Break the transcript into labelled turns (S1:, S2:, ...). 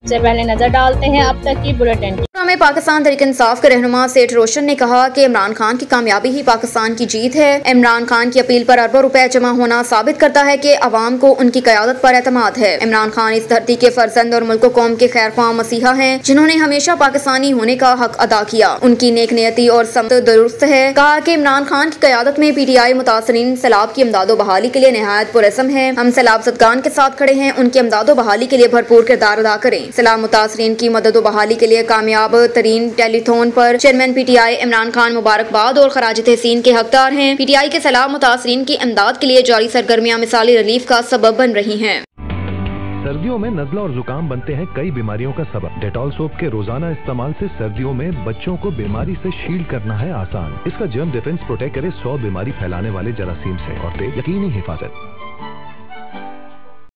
S1: सबसे पहले नजर डालते हैं अब तक की बुलेटिन।
S2: में पाकिस्तान तहरीक इंसाफ के रहनुमा सेठ रोशन ने कहा कि इमरान खान की कामयाबी ही पाकिस्तान की जीत है। इमरान खान की अपील पर अरबों रुपए जमा होना साबित करता है कि अवाम को उनकी क़यादत पर एतमाद है। इमरान खान इस धरती के फर्जंद और मुल्क कौम के खैरख्वाह मसीहा हैं, जिन्होंने हमेशा पाकिस्तानी होने का हक अदा किया। उनकी नेक नियति और समत दुरुस्त है। कहा कि इमरान खान की क़यादत में PTI मुतासरीन सैलाब की इमदादो बहाली के लिए नहायत पुरज़म है। हम सैलाब ज़दगान के साथ खड़े हैं। उनकी इमदादो बहाली के लिए भरपूर किरदार अदा करें। सैलाब मुतासरीन की मदद बहाली के लिए कामयाब तरीन टेलीथॉन पर चेयरमैन PTI इमरान खान मुबारकबाद और खराज तहसीन के हकदार हैं। PTI के सैलाब मुतासरीन की इमदाद के लिए जारी सरगर्मियां मिसाली रिलीफ का सबब बन रही हैं।
S3: सर्दियों में नज़ला और जुकाम बनते हैं कई बीमारियों का सबब। डेटॉल सोप के रोजाना इस्तेमाल से सर्दियों में बच्चों को बीमारी से शील्ड करना है आसान। इसका जर्म डिफेंस प्रोटेक्ट करे 100 बीमारी फैलाने वाले जरासीम से और दे यकीनी हिफाजत।